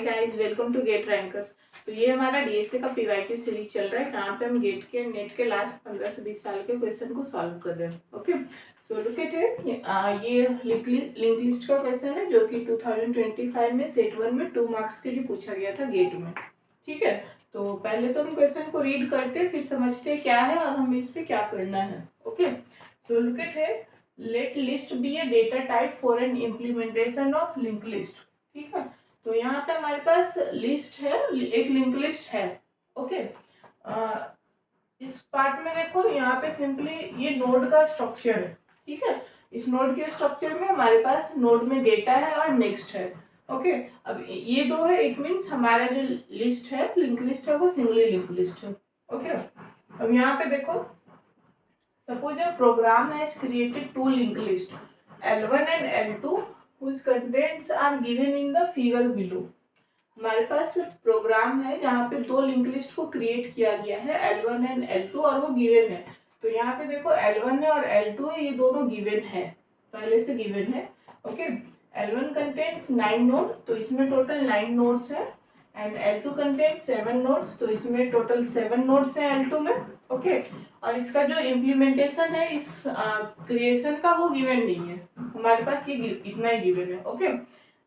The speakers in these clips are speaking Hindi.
Guys, welcome to GATE rankers. तो ये हमारा डीएसए का पीवाईक्यू सीरीज चल रहा है जहाँ पे हम गेट के नेट के लास्ट 15 से 20 साल के क्वेश्चन को सॉल्व कर रहे हैं। Okay, so look at it. ये लिंक लिस्ट का क्वेश्चन है जो कि 2025 में सेट 1 में 2 मार्क्स के लिए पूछा गया था गेट में। ठीक है, तो पहले तो हम क्वेश्चन को रीड करते हैं, फिर समझते हैं क्या है और हमें इस पे क्या करना है। Okay, so look at it. Let list be a data type for an implementation of link list. ठीक है, तो यहाँ पे हमारे पास लिस्ट है, एक लिंक लिस्ट है। ओके, इस पार्ट में देखो, यहाँ पे सिंपली ये नोड का स्ट्रक्चर है। ठीक है, इस नोड के स्ट्रक्चर में हमारे पास नोड में डेटा है और नेक्स्ट है। ओके, अब ये दो है, इट मीन्स हमारा जो लिस्ट है, लिंक लिस्ट है, वो सिंगली लिंक लिस्ट है। ओके, अब यहाँ पे देखो, suppose a program has created two link list L1 and L2 whose contents are given in the figure below। हमारे पास प्रोग्राम है जहाँ पे दो लिंक लिस्ट को क्रिएट किया गया है, L1 एंड L2, और वो गिवन है। तो यहाँ पे देखो L1 है और L2 है, ये दोनों गिवन है, पहले से गिवन है। ओके, L1 कंटेंट्स 9 नोड, तो इसमें टोटल 9 नोड्स है, एंड L2 कंटेंट्स 7 नोड्स, तो इसमें टोटल 7 नोड्स है L2 में। ओके, और इसका जो इम्प्लीमेंटेशन है इस क्रिएशन का, वो गिवन नहीं है हमारे पास, ये इतना ही गिवन है। Okay,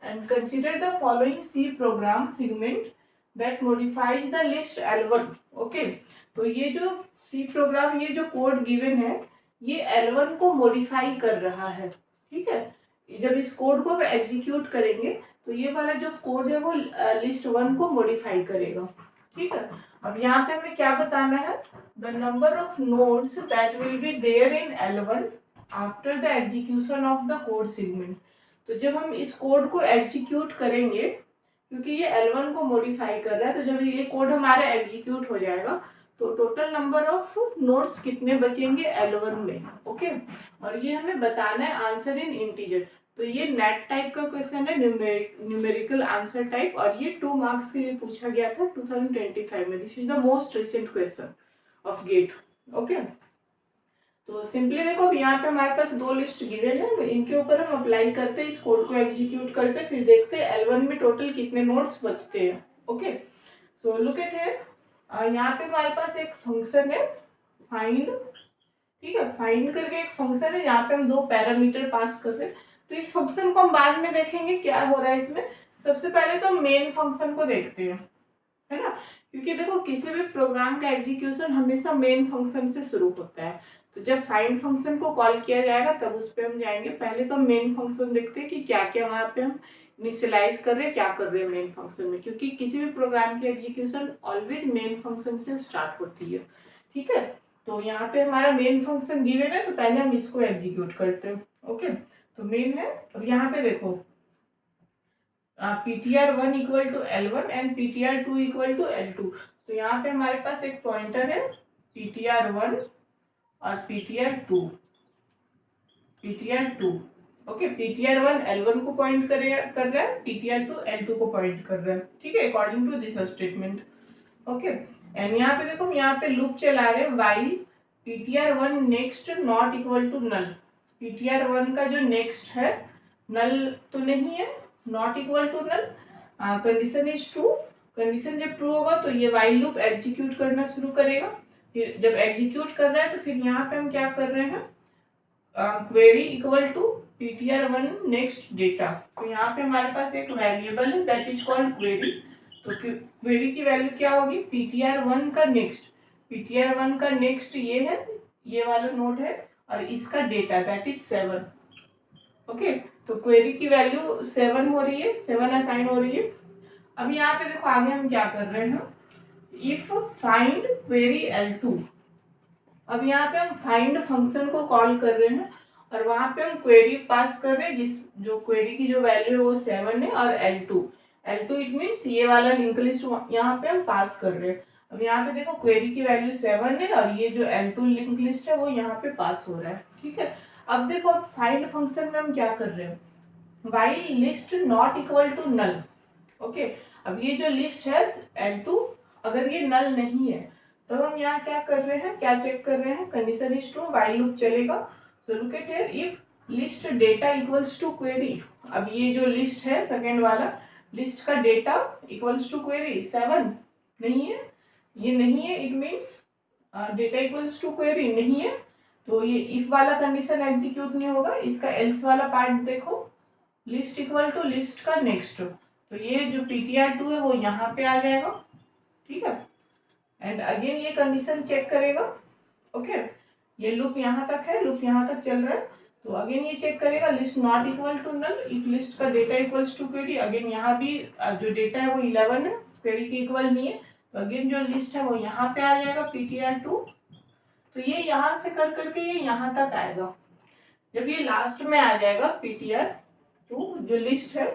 and consider the following C program segment that modifies the list L1। Okay, तो ये जो C प्रोग्राम, ये जो कोड गिवन है, ये L1 को मॉडिफाई कर रहा है। ठीक है, जब इस कोड को हम एग्जीक्यूट करेंगे तो ये वाला जो कोड है वो लिस्ट 1 को मॉडिफाई करेगा। ठीक है, अब यहाँ पे हमें क्या बताना है, the number of nodes that will be there in L1 after the execution of the code segment. तो जब हम इस कोड को एग्जीक्यूट करेंगे, क्योंकि ये L1 को मॉडिफाई कर रहा है, तो जब ये कोड हमारा एग्जीक्यूट हो जाएगा तो टोटल नंबर ऑफ नोड्स कितने बचेंगे L1 में। ओके, और ये हमें बताना है आंसर इन इंटीजर। तो ये नेट टाइप का क्वेश्चन है, न्यूमेरिकल आंसर टाइप, और ये 2 मार्क्स के लिए पूछा गया था 2025 में। This is the most recent question of GATE. Okay, तो सिंपली देखो, अब यहाँ पे हमारे पास दो लिस्ट गिवन है, इनके ऊपर हम अप्लाई करते हैं, इस कोड को एग्जीक्यूट करते हैं, फिर देखते हैं L1 में टोटल कितने नोड्स बचते हैं। Okay, so look at here. यहाँ पे हमारे पास एक फंक्शन है फाइंड। ठीक है, फाइंड करके एक फंक्शन है, यहाँ पे हम दो पैरामीटर पास कर रहे हैं। तो इस फंक्शन को हम बाद में देखेंगे क्या हो रहा है इसमें। सबसे पहले तो हम मेन फंक्शन को देखते हैं, है ना, क्योंकि देखो किसी भी प्रोग्राम का एग्जीक्यूशन हमेशा मेन फंक्शन से शुरू होता है। तो जब फाइंड फंक्शन को कॉल किया जाएगा तब उस पर हम जाएंगे। पहले तो हम मेन फंक्शन देखते हैं कि क्या क्या वहाँ पे हम इनिशियलाइज कर रहे हैं, क्या कर रहे हैं मेन फंक्शन में, क्योंकि किसी भी प्रोग्राम की एग्जीक्यूशन ऑलवेज मेन फंक्शन से स्टार्ट होती है। ठीक है, तो यहाँ पे हमारा मेन फंक्शन गिवन है, तो पहले हम इसको एग्जीक्यूट करते हैं। ओके, तो मेन है। अब यहाँ पे देखो, ptr1 equal to L1 and ptr2 equal to L2। तो यहाँ पे हमारे पास एक पॉइंटर है ptr1 और ptr2। ओके, ptr1 L1 को पॉइंट कर रहा है, ptr2 L2 को पॉइंट कर रहा है। ठीक है, according to this statement. Okay, and यहाँ पे देखो, हम यहाँ पे लूप चला रहे हैं while ptr1 next not equal to null. ptr1 का जो नेक्स्ट है नल तो नहीं है, not equal to null, condition is true. Condition जब ट्रू होगा तो ये वाइल लूप एग्जीक्यूट करना शुरू करेगा। फिर जब एग्जीक्यूट कर रहा है तो फिर यहाँ पे हम क्या कर रहे हैं, query equal to ptr1 next data. तो यहाँ पे हमारे पास एक वेरिएबल है दैट इज कॉल्ड क्वेरी। तो क्वेरी की वैल्यू क्या होगी, ptr1 का नेक्स्ट। ptr1 का नेक्स्ट ये है, ये वाला नोड है, और इसका डेटा दैट इज 7। ओके, तो क्वेरी की वैल्यू 7 हो रही है, 7 असाइन हो रही है। अब यहाँ पे देखो आगे हम क्या कर रहे हैं, इफ फाइंड क्वेरी L2। अब यहाँ पे हम फाइंड फंक्शन को कॉल कर रहे हैं और वहां पे हम क्वेरी पास कर रहे हैं, जिस जो क्वेरी की जो वैल्यू है वो 7 है, और L2 इट मीन्स ये वाला लिंक लिस्ट यहाँ पे हम पास कर रहे हैं। अब यहाँ पे देखो क्वेरी की वैल्यू 7 है और ये जो L2 लिंक लिस्ट है वो यहाँ पे पास हो रहा है। ठीक है, अब देखो, अब फाइंड फंक्शन में हम क्या कर रहे हैं, while list not equal to null. Okay, अब ये जो लिस्ट है L2, अगर ये नल नहीं है तो हम यहाँ क्या कर रहे हैं, क्या चेक कर रहे हैं, condition is true, while loop चलेगा। So look at here, if list data equals to query. अब ये जो लिस्ट है सेकेंड वाला, लिस्ट का डेटा इक्वल्स टू क्वेरी 7 नहीं है, ये नहीं है, it means data equals to query नहीं है, तो ये इफ वाला कंडीशन एग्जीक्यूट नहीं होगा। इसका एल्स वाला पार्ट देखो, लिस्ट इक्वल टू लिस्ट का नेक्स्ट, तो ये जो ptr2 है वो यहाँ पे आ जाएगा, ठीक है। एंड अगेन ये कंडीशन चेक करेगा, ओके। ये लूप यहाँ तक है, लूप यहाँ तक चल रहा है, तो अगेन ये चेक करेगा list not equal to null if list का data equals to query. Again यहाँ भी जो डेटा है वो 11 है, क्वेरी के इक्वल नहीं है, तो अगेन जो लिस्ट है वो यहाँ पे आ जाएगा ptr2। तो ये यहाँ से कर करके ये यहाँ तक आएगा। जब ये लास्ट में आ जाएगा ptr2 जो लिस्ट है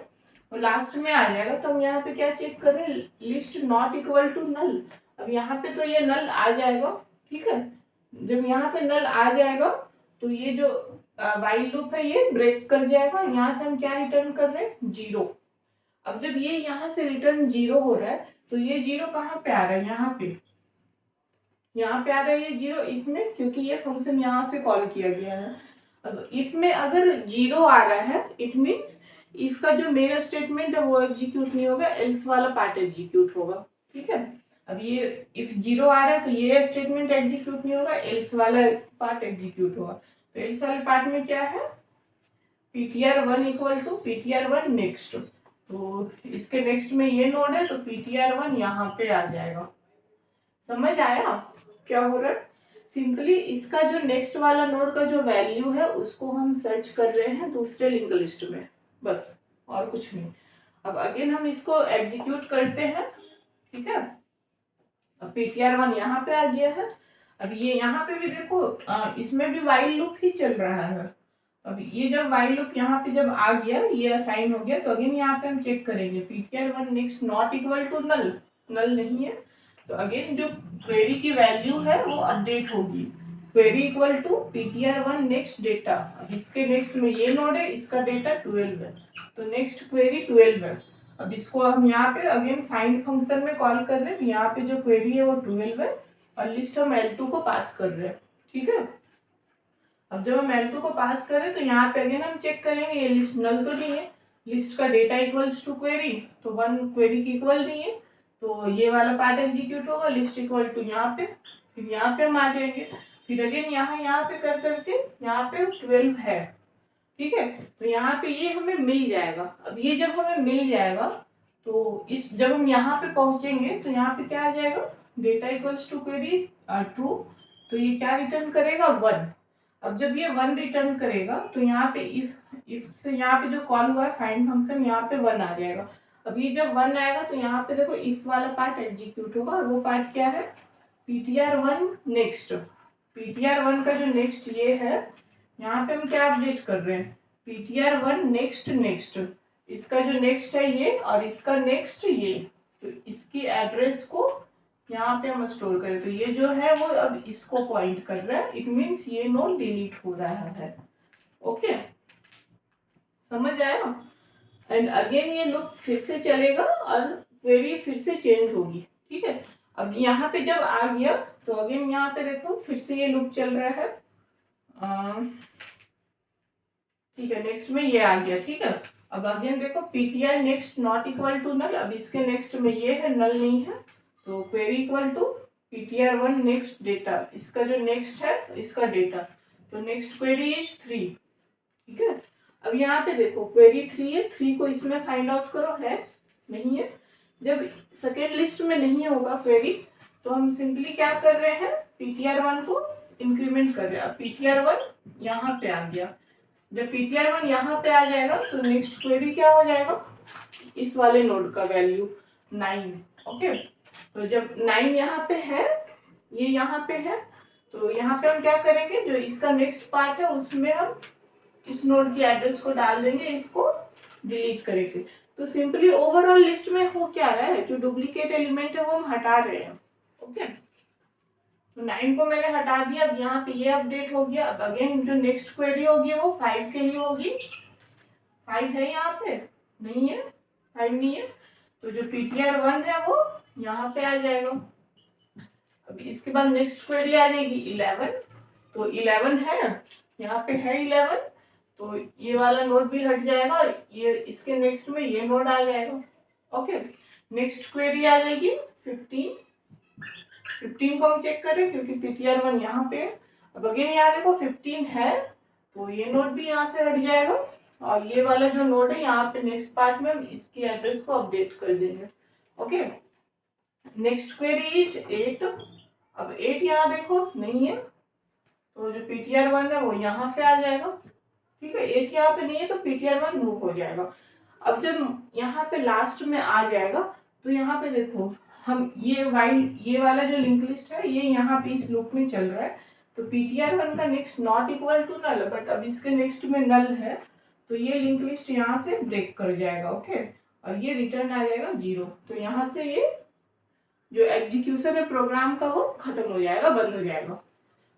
वो लास्ट में आ जाएगा, तो हम यहाँ पे क्या चेक करें, list not equal to null. अब यहाँ पे तो ये नल आ जाएगा, ठीक है। जब यहाँ पे नल आ जाएगा तो ये जो वाइल लूप है ये ब्रेक कर जाएगा। यहाँ से हम क्या रिटर्न कर रहे हैं, 0। अब जब ये यहाँ से रिटर्न 0 हो रहा है तो ये 0 कहाँ पे आ रहा है, यहाँ पे आ रहा है ये 0 इफ में, क्योंकि ये फंक्शन यहाँ से कॉल किया गया है। अब इफ में अगर 0 आ रहा है इट मीन्स इफ का जो मेन स्टेटमेंट है वो एग्जीक्यूट नहीं होगा, एल्स वाला पार्ट एग्जीक्यूट होगा, ठीक है। अब ये इफ 0 आ रहा है तो ये स्टेटमेंट एग्जीक्यूट नहीं होगा, एल्स वाला पार्ट एग्जीक्यूट होगा। तो एल्स वाले पार्ट में क्या है, ptr1 equal to ptr1 next, तो इसके नेक्स्ट में ये नोड है तो ptr1 यहाँ पे आ जाएगा। समझ आया क्या हो रहा है? सिंपली इसका जो नेक्स्ट वाला नोड का जो वैल्यू है उसको हम सर्च कर रहे हैं दूसरे लिंक लिस्ट में, बस और कुछ नहीं। अब अगेन हम इसको एग्जीक्यूट करते हैं, ठीक है। अब ptr1 यहाँ पे आ गया है। अब ये यहाँ पे भी देखो इसमें भी वाइल लूप ही चल रहा है। अब ये जब वाइल लूप यहाँ पे जब आ गया, ये असाइन हो गया, तो अगेन यहाँ पे हम चेक करेंगे ptr1 next not equal to null, null नहीं है, तो अगेन जो क्वेरी की वैल्यू है वो अपडेट होगी, query equal to ptr1 next data. अब इसके नेक्स्ट में ये नोड है, इसका डेटा 12 है, तो नेक्स्ट क्वेरी 12 है। अब इसको हम यहाँ पे अगेन फाइंड फंक्शन में कॉल कर रहे हैं, यहाँ पे जो क्वेरी है वो 12 है और लिस्ट हम L2 को पास कर रहे हैं, ठीक है। अब जब हम L2 को पास करें तो यहाँ पे अगेन हम चेक करेंगे ये लिस्ट नल तो नहीं है, लिस्ट का डेटा इक्वल्स टू क्वेरी, तो 1 क्वेरी की इक्वल नहीं है, तो ये वाला पार्ट एग्जीक्यूट होगा, लिस्ट इक्वल टू यहाँ पे, फिर यहाँ पे हम आ जाएंगे, फिर अगेन यहाँ पे कर करके यहाँ पे 12 है, ठीक है। तो यहाँ पे ये हमें मिल जाएगा। अब ये जब हमें मिल जाएगा तो इस जब हम यहाँ पे पहुंचेंगे तो यहाँ पे क्या आ जाएगा, data equals to query true, तो ये क्या रिटर्न करेगा, 1। अब जब ये 1 रिटर्न करेगा तो यहाँ पे इफ से यहाँ पे जो कॉल हुआ है फाइंड फंक्शन, यहाँ पे 1 आ जाएगा। अब ये जब 1 आएगा तो यहाँ पे देखो इफ वाला पार्ट एग्जीक्यूट होगा, और वो पार्ट क्या है, ptr1 नेक्स्ट। ptr1 का जो नेक्स्ट ये है, यहाँ पे हम क्या अपडेट कर रहे हैं, ptr1 नेक्स्ट नेक्स्ट, इसका जो नेक्स्ट है ये और इसका नेक्स्ट ये, तो इसकी एड्रेस को यहाँ पे हम स्टोर करें, तो ये जो है वो अब इसको पॉइंट कर रहा है, इट मीन्स ये नोड डिलीट हो रहा है, ओके। समझ आया? एंड अगेन ये लूप फिर से चलेगा और क्वेरी फिर से चेंज होगी, ठीक है। अब यहाँ पे जब आ गया तो अगेन यहाँ पे देखो फिर से ये लूप चल रहा है, ठीक है। नेक्स्ट में ये आ गया, ठीक है। अब अगेन देखो ptr next not equal to null, अब इसके नेक्स्ट में ये है, नल नहीं है, तो query equal to ptr1 next data, इसका जो नेक्स्ट है इसका डेटा, तो नेक्स्ट क्वेरी इज 3, ठीक है। अब यहाँ पे देखो क्वेरी 3 है, 3 को इसमें फाइंड आउट करो, है नहीं है। जब सेकेंड लिस्ट में नहीं होगा क्वेरी तो हम सिंपली क्या कर रहे हैं, ptr1 को इंक्रीमेंट कर रहे हैं। अब ptr1 यहाँ पे आ गया, जब ptr1 यहाँ पे आ जाएगा तो नेक्स्ट क्वेरी क्या हो जाएगा, इस वाले नोड का वैल्यू 9, ओके। तो जब 9 यहाँ पे है, ये यहाँ पे है, तो यहाँ पे हम क्या करेंगे, जो इसका नेक्स्ट पार्ट है उसमें हम इस नोड की एड्रेस को डाल देंगे, इसको डिलीट करेंगे। तो सिंपली ओवरऑल लिस्ट में हो क्या रहा है, जो डुप्लीकेट एलिमेंट है वो हम हटा रहे हैं, ओके। तो 9 को मैंने हटा दिया, अब यहाँ पे ये अपडेट हो गया। अब अगेन जो नेक्स्ट क्वेरी होगी वो 5 के लिए होगी, 5 है यहाँ पे नहीं है, 5 नहीं है, तो जो ptr1 है वो यहाँ पे आ जाएगा। अब इसके बाद नेक्स्ट क्वेरी आ जाएगी 11, तो 11 है, यहाँ पे है 11, तो ये वाला नोड भी हट जाएगा और ये इसके नेक्स्ट में ये नोड आ जाएगा, ओके, नेक्स्ट क्वेरी आ जाएगी 15 को हम चेक करें क्योंकि ptr1 यहाँ पे है। अब अगेन यहाँ देखो 15 है तो ये नोड भी यहाँ से हट जाएगा और ये वाला जो नोड है यहाँ पे नेक्स्ट पार्ट में हम इसकी एड्रेस को अपडेट कर देंगे। Okay, next query is 8। अब 8 यहाँ देखो नहीं है तो जो ptr1 है वो यहाँ पे आ जाएगा। ठीक है, 8 यहाँ पे नहीं है तो ptr1 मूव हो जाएगा। अब जब यहाँ पे लास्ट में आ जाएगा तो यहाँ पे देखो हम ये वाला जो लिंक लिस्ट है ये यहाँ पे इस लूप में चल रहा है तो ptr1 का next not equal to null, but अब इसके नेक्स्ट में नल है तो ये लिंक लिस्ट यहाँ से ब्रेक कर जाएगा। ओके, और ये रिटर्न आ जाएगा 0। तो यहाँ से ये जो एग्जीक्यूशन है प्रोग्राम का वो खत्म हो जाएगा, बंद हो जाएगा।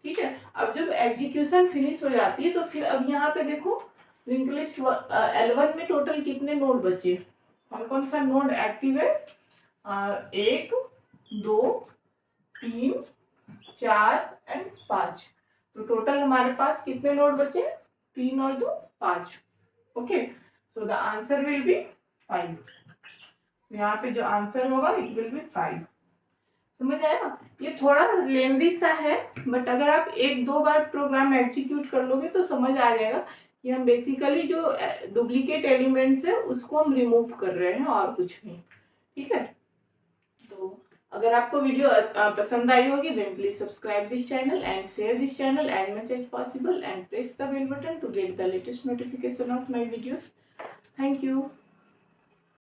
ठीक है, अब जब एग्जीक्यूशन फिनिश हो जाती है तो फिर अब यहाँ पे देखो लिंक लिस्ट L1 में टोटल कितने नोड बचे, कौन कौन सा नोड एक्टिव है, 1 2 3 4 एंड 5। तो टोटल हमारे पास कितने नोड बचे, 3 और 2 5। Okay, so the answer will be 5। यहाँ पे जो आंसर होगा इट विल बी 5। समझ आया? ये थोड़ा लेंदी सा है बट अगर आप 1-2 बार प्रोग्राम एग्जीक्यूट कर लोगे तो समझ आ जाएगा कि हम बेसिकली जो डुप्लीकेट एलिमेंट्स है उसको हम रिमूव कर रहे हैं और कुछ नहीं। ठीक है, तो अगर आपको वीडियो पसंद आई होगी then please subscribe this channel and share this channel as much as possible and press the bell button to get the latest notification of my videos. Thank you.